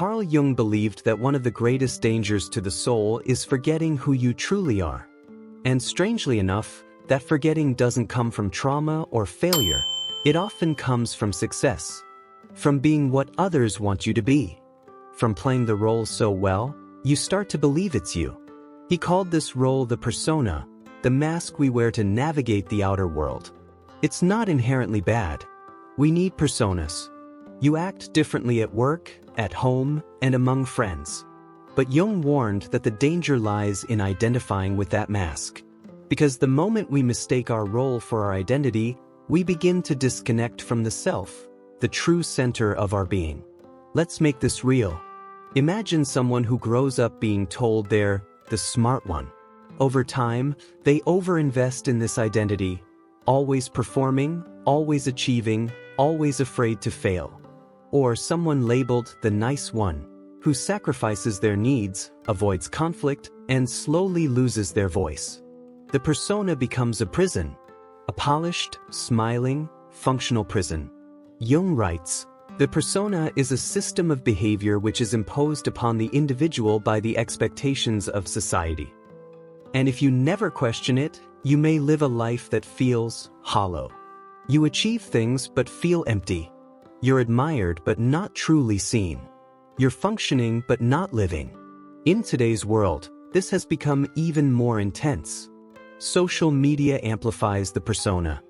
Carl Jung believed that one of the greatest dangers to the soul is forgetting who you truly are. And strangely enough, that forgetting doesn't come from trauma or failure. It often comes from success. From being what others want you to be. From playing the role so well, you start to believe it's you. He called this role the persona, the mask we wear to navigate the outer world. It's not inherently bad. We need personas. You act differently at work, at home, and among friends. But Jung warned that the danger lies in identifying with that mask. Because the moment we mistake our role for our identity, we begin to disconnect from the self, the true center of our being. Let's make this real. Imagine someone who grows up being told they're the smart one. Over time, they overinvest in this identity, always performing, always achieving, always afraid to fail. Or someone labeled the nice one, who sacrifices their needs, avoids conflict, and slowly loses their voice. The persona becomes a prison, a polished, smiling, functional prison. Jung writes, "The persona is a system of behavior which is imposed upon the individual by the expectations of society. And if you never question it, you may live a life that feels hollow. You achieve things but feel empty. You're admired but not truly seen. You're functioning but not living." In today's world, this has become even more intense. Social media amplifies the persona.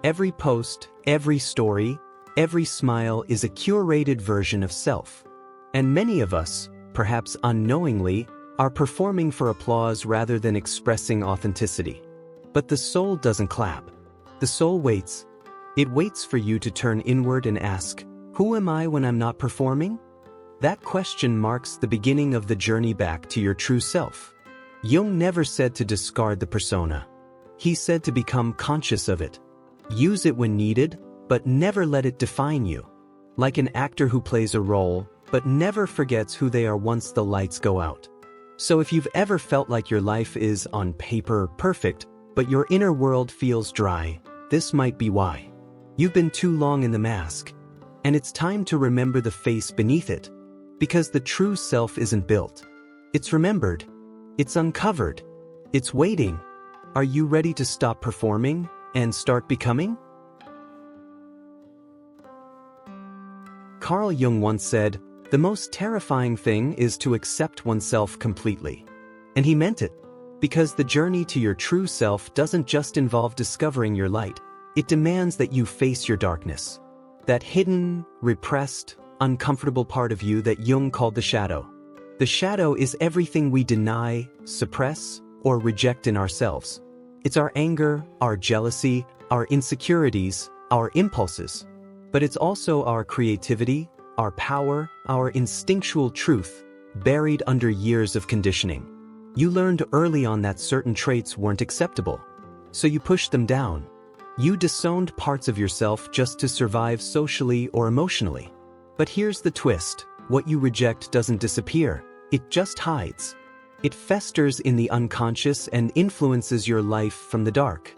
Every post, every story, every smile is a curated version of self. And many of us, perhaps unknowingly, are performing for applause rather than expressing authenticity. But the soul doesn't clap. The soul waits. It waits for you to turn inward and ask, "Who am I when I'm not performing?" That question marks the beginning of the journey back to your true self. Jung never said to discard the persona. He said to become conscious of it. Use it when needed, but never let it define you. Like an actor who plays a role, but never forgets who they are once the lights go out. So if you've ever felt like your life is, on paper, perfect, but your inner world feels dry, this might be why. You've been too long in the mask. And it's time to remember the face beneath it. Because the true self isn't built. It's remembered. It's uncovered. It's waiting. Are you ready to stop performing and start becoming? Carl Jung once said, "The most terrifying thing is to accept oneself completely." And he meant it. Because the journey to your true self doesn't just involve discovering your light. It demands that you face your darkness. That hidden, repressed, uncomfortable part of you that Jung called the shadow. The shadow is everything we deny, suppress, or reject in ourselves. It's our anger, our jealousy, our insecurities, our impulses. But it's also our creativity, our power, our instinctual truth, buried under years of conditioning. You learned early on that certain traits weren't acceptable. So you pushed them down. You disowned parts of yourself just to survive socially or emotionally. But here's the twist. What you reject doesn't disappear. It just hides. It festers in the unconscious and influences your life from the dark.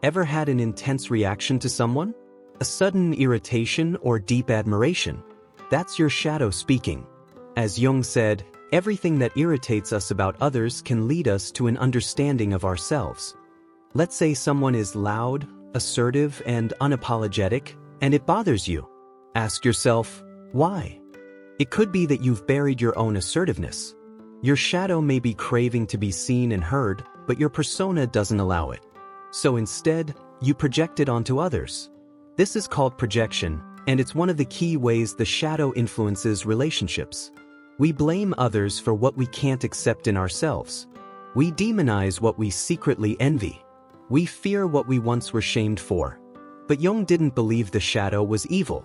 Ever had an intense reaction to someone? A sudden irritation or deep admiration? That's your shadow speaking. As Jung said, everything that irritates us about others can lead us to an understanding of ourselves. Let's say someone is loud, assertive, and unapologetic, and it bothers you. Ask yourself, why? It could be that you've buried your own assertiveness. Your shadow may be craving to be seen and heard, but your persona doesn't allow it. So instead, you project it onto others. This is called projection, and it's one of the key ways the shadow influences relationships. We blame others for what we can't accept in ourselves. We demonize what we secretly envy. We fear what we once were shamed for. But Jung didn't believe the shadow was evil.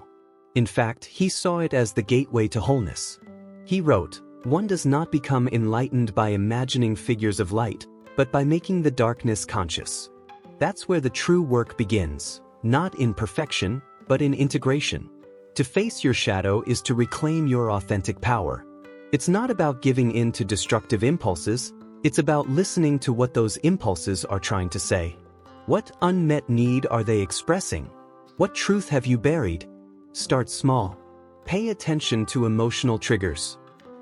In fact, he saw it as the gateway to wholeness. He wrote, "One does not become enlightened by imagining figures of light, but by making the darkness conscious." That's where the true work begins, not in perfection, but in integration. To face your shadow is to reclaim your authentic power. It's not about giving in to destructive impulses, it's about listening to what those impulses are trying to say. What unmet need are they expressing? What truth have you buried? Start small. Pay attention to emotional triggers.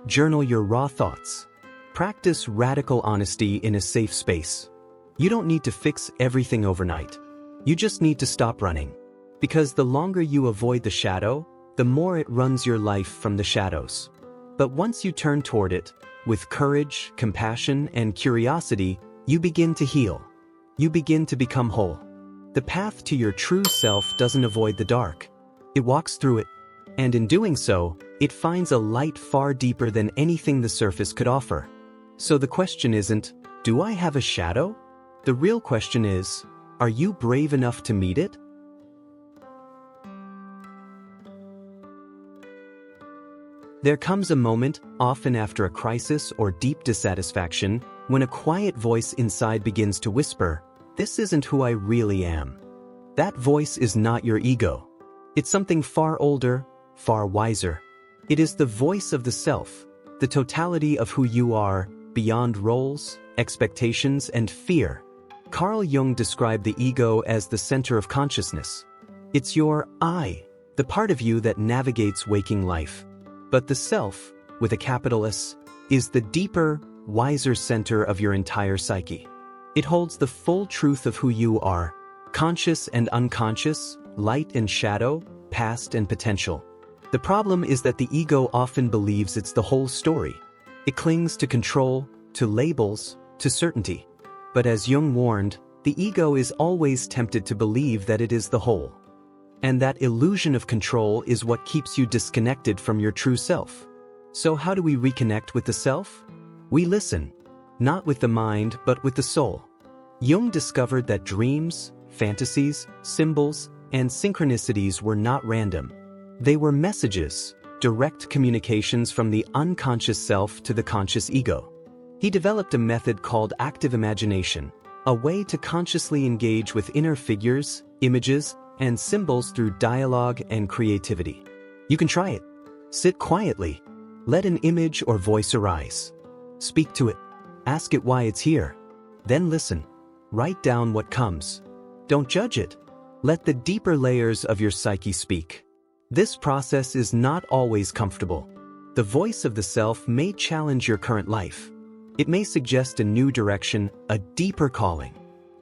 Journal your raw thoughts. Practice radical honesty in a safe space. You don't need to fix everything overnight. You just need to stop running. Because the longer you avoid the shadow, the more it runs your life from the shadows. But once you turn toward it, with courage, compassion, and curiosity, you begin to heal. You begin to become whole. The path to your true self doesn't avoid the dark. It walks through it. And in doing so, it finds a light far deeper than anything the surface could offer. So the question isn't, do I have a shadow? The real question is, are you brave enough to meet it? There comes a moment, often after a crisis or deep dissatisfaction, when a quiet voice inside begins to whisper, "This isn't who I really am." That voice is not your ego. It's something far older, far wiser. It is the voice of the self, the totality of who you are, beyond roles, expectations, and fear. Carl Jung described the ego as the center of consciousness. It's your I, the part of you that navigates waking life. But the self, with a capital S, is the deeper, wiser center of your entire psyche. It holds the full truth of who you are, conscious and unconscious, light and shadow, past and potential. The problem is that the ego often believes it's the whole story. It clings to control, to labels, to certainty. But as Jung warned, the ego is always tempted to believe that it is the whole. And that illusion of control is what keeps you disconnected from your true self. So how do we reconnect with the self? We listen, not with the mind, but with the soul. Jung discovered that dreams, fantasies, symbols, and synchronicities were not random. They were messages, direct communications from the unconscious self to the conscious ego. He developed a method called active imagination, a way to consciously engage with inner figures, images, and symbols through dialogue and creativity. You can try it. Sit quietly. Let an image or voice arise. Speak to it. Ask it why it's here. Then listen. Write down what comes. Don't judge it. Let the deeper layers of your psyche speak. This process is not always comfortable. The voice of the self may challenge your current life. It may suggest a new direction, a deeper calling.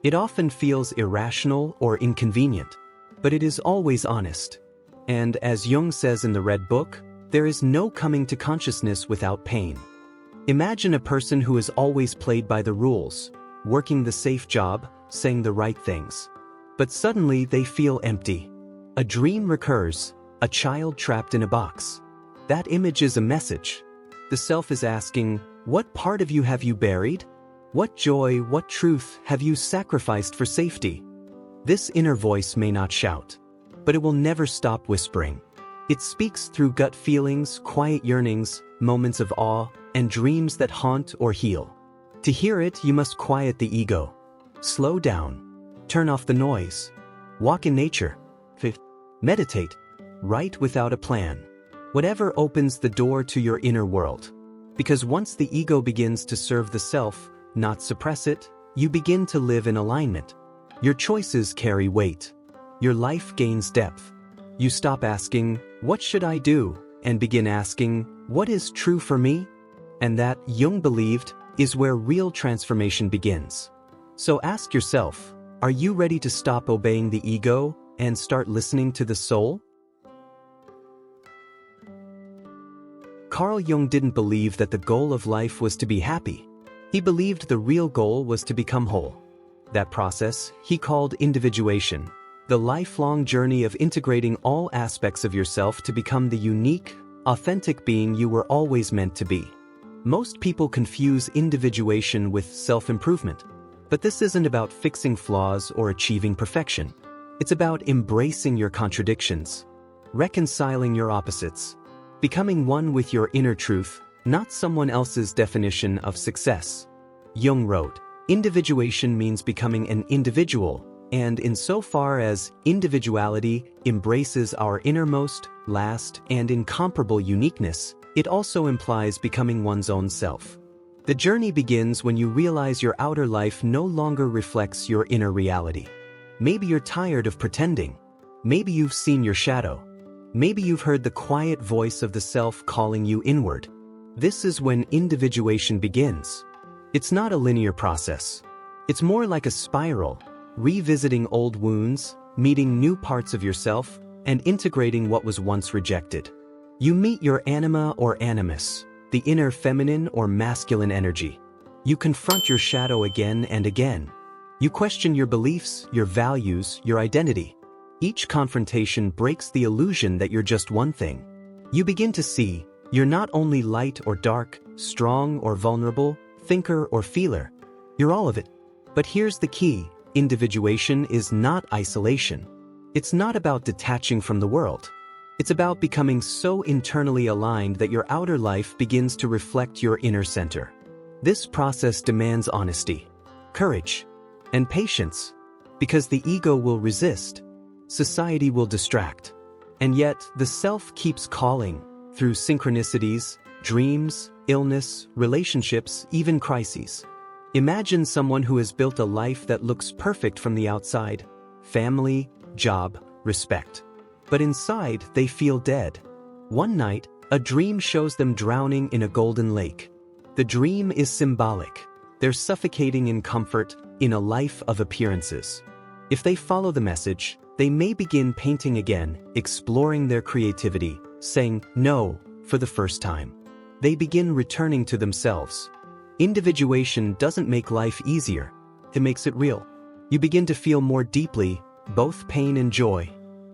It often feels irrational or inconvenient, but it is always honest. And as Jung says in the Red Book, there is no coming to consciousness without pain. Imagine a person who has always played by the rules, working the safe job, saying the right things. But suddenly they feel empty. A dream recurs, a child trapped in a box. That image is a message. The self is asking, what part of you have you buried? What joy, what truth have you sacrificed for safety? This inner voice may not shout, but it will never stop whispering. It speaks through gut feelings, quiet yearnings, moments of awe, and dreams that haunt or heal. To hear it, you must quiet the ego. Slow down. Turn off the noise. Walk in nature. Meditate. Write without a plan. Whatever opens the door to your inner world. Because once the ego begins to serve the self, not suppress it, you begin to live in alignment. Your choices carry weight. Your life gains depth. You stop asking, what should I do? And begin asking, what is true for me? And that, Jung believed, is where real transformation begins. So ask yourself, are you ready to stop obeying the ego and start listening to the soul? Carl Jung didn't believe that the goal of life was to be happy. He believed the real goal was to become whole. That process, he called individuation, the lifelong journey of integrating all aspects of yourself to become the unique, authentic being you were always meant to be. Most people confuse individuation with self-improvement. But this isn't about fixing flaws or achieving perfection. It's about embracing your contradictions, reconciling your opposites, becoming one with your inner truth, not someone else's definition of success. Jung wrote, individuation means becoming an individual, and insofar as individuality embraces our innermost, last, and incomparable uniqueness, it also implies becoming one's own self. The journey begins when you realize your outer life no longer reflects your inner reality. Maybe you're tired of pretending. Maybe you've seen your shadow. Maybe you've heard the quiet voice of the self calling you inward. This is when individuation begins. It's not a linear process. It's more like a spiral, revisiting old wounds, meeting new parts of yourself, and integrating what was once rejected. You meet your anima or animus, the inner feminine or masculine energy. You confront your shadow again and again. You question your beliefs, your values, your identity. Each confrontation breaks the illusion that you're just one thing. You begin to see, you're not only light or dark, strong or vulnerable, thinker or feeler. You're all of it. But here's the key, individuation is not isolation. It's not about detaching from the world. It's about becoming so internally aligned that your outer life begins to reflect your inner center. This process demands honesty, courage, and patience, because the ego will resist, society will distract, and yet the self keeps calling through synchronicities, dreams, illness, relationships, even crises. Imagine someone who has built a life that looks perfect from the outside, family, job, respect. But inside, they feel dead. One night, a dream shows them drowning in a golden lake. The dream is symbolic. They're suffocating in comfort, in a life of appearances. If they follow the message, they may begin painting again, exploring their creativity, saying no for the first time. They begin returning to themselves. Individuation doesn't make life easier. It makes it real. You begin to feel more deeply, both pain and joy.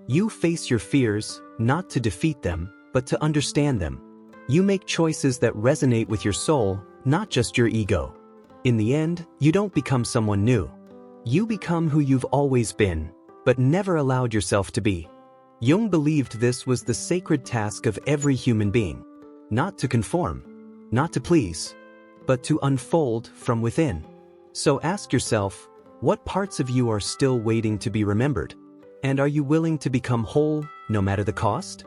You face your fears, not to defeat them, but to understand them. You make choices that resonate with your soul, not just your ego. In the end, you don't become someone new. You become who you've always been, but never allowed yourself to be. Jung believed this was the sacred task of every human being. Not to conform, not to please, but to unfold from within. So ask yourself, what parts of you are still waiting to be remembered? And are you willing to become whole, no matter the cost?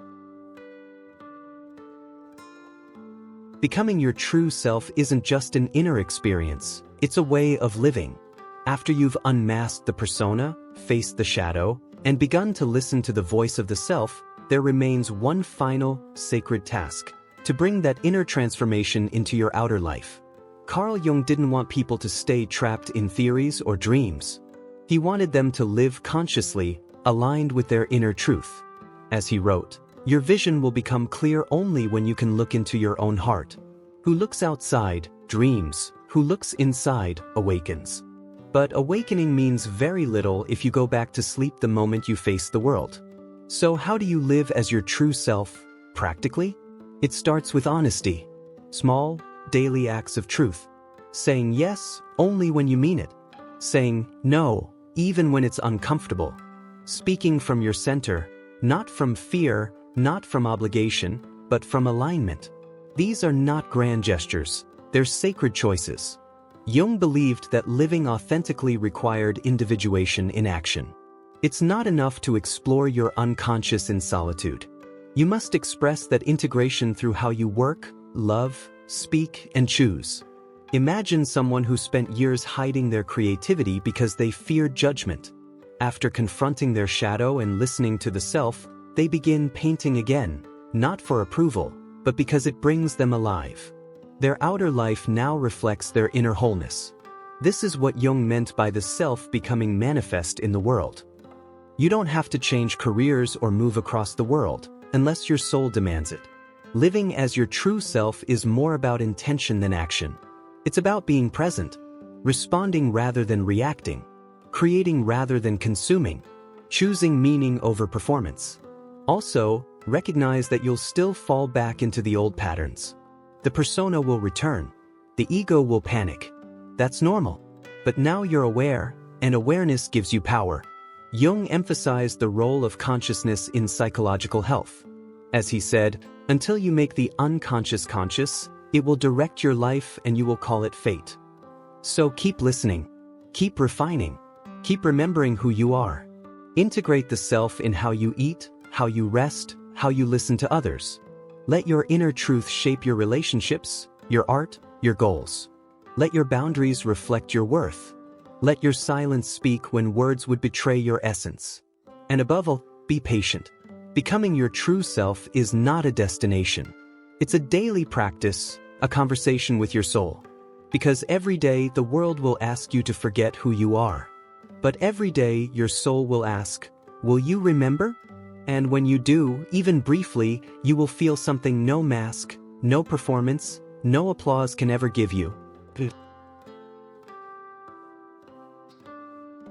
Becoming your true self isn't just an inner experience, it's a way of living. After you've unmasked the persona, faced the shadow, and begun to listen to the voice of the self, there remains one final, sacred task: to bring that inner transformation into your outer life. Carl Jung didn't want people to stay trapped in theories or dreams. He wanted them to live consciously, aligned with their inner truth. As he wrote, "Your vision will become clear only when you can look into your own heart. Who looks outside, dreams. Who looks inside, awakens." But awakening means very little if you go back to sleep the moment you face the world. So how do you live as your true self, practically? It starts with honesty. Small, daily acts of truth. Saying yes only when you mean it. Saying no, even when it's uncomfortable. Speaking from your center, not from fear, not from obligation, but from alignment. These are not grand gestures, they're sacred choices. Jung believed that living authentically required individuation in action. It's not enough to explore your unconscious in solitude. You must express that integration through how you work, love, speak, and choose. Imagine someone who spent years hiding their creativity because they feared judgment. After confronting their shadow and listening to the self, they begin painting again, not for approval, but because it brings them alive. Their outer life now reflects their inner wholeness. This is what Jung meant by the self becoming manifest in the world. You don't have to change careers or move across the world, unless your soul demands it. Living as your true self is more about intention than action. It's about being present, responding rather than reacting, creating rather than consuming, choosing meaning over performance. Also, recognize that you'll still fall back into the old patterns. The persona will return. The ego will panic. That's normal. But now you're aware, and awareness gives you power. Jung emphasized the role of consciousness in psychological health. As he said, until you make the unconscious conscious, it will direct your life and you will call it fate. So keep listening. Keep refining. Keep remembering who you are. Integrate the self in how you eat, how you rest, how you listen to others. Let your inner truth shape your relationships, your art, your goals. Let your boundaries reflect your worth. Let your silence speak when words would betray your essence. And above all, be patient. Becoming your true self is not a destination. It's a daily practice, a conversation with your soul. Because every day the world will ask you to forget who you are. But every day your soul will ask, will you remember? And when you do, even briefly, you will feel something no mask, no performance, no applause can ever give you.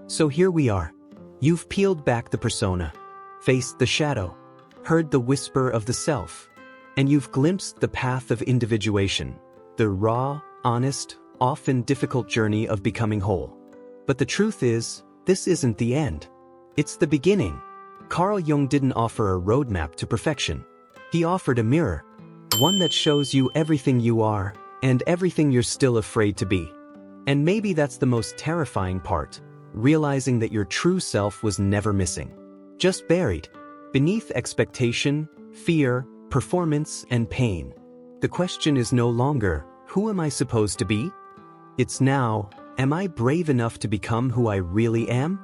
So here we are. You've peeled back the persona, faced the shadow, heard the whisper of the self, and you've glimpsed the path of individuation, the raw, honest, often difficult journey of becoming whole. But the truth is, this isn't the end. It's the beginning. Carl Jung didn't offer a roadmap to perfection. He offered a mirror, one that shows you everything you are and everything you're still afraid to be. And maybe that's the most terrifying part, realizing that your true self was never missing, just buried beneath expectation, fear, performance, and pain. The question is no longer, who am I supposed to be? It's now, am I brave enough to become who I really am?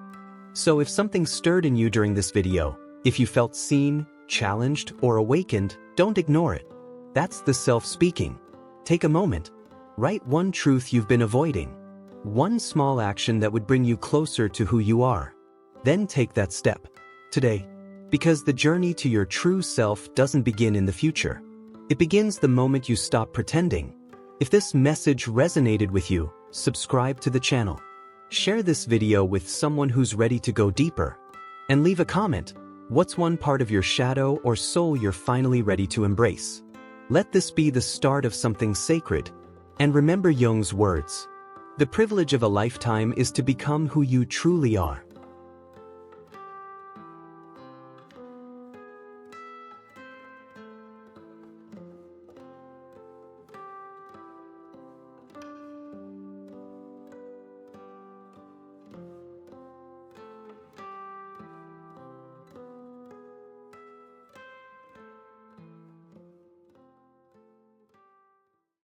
So if something stirred in you during this video, if you felt seen, challenged, or awakened, don't ignore it. That's the self speaking. Take a moment. Write one truth you've been avoiding. One small action that would bring you closer to who you are. Then take that step. Today. Because the journey to your true self doesn't begin in the future. It begins the moment you stop pretending. If this message resonated with you, subscribe to the channel. Share this video with someone who's ready to go deeper. And leave a comment. What's one part of your shadow or soul you're finally ready to embrace? Let this be the start of something sacred. And remember Jung's words. The privilege of a lifetime is to become who you truly are.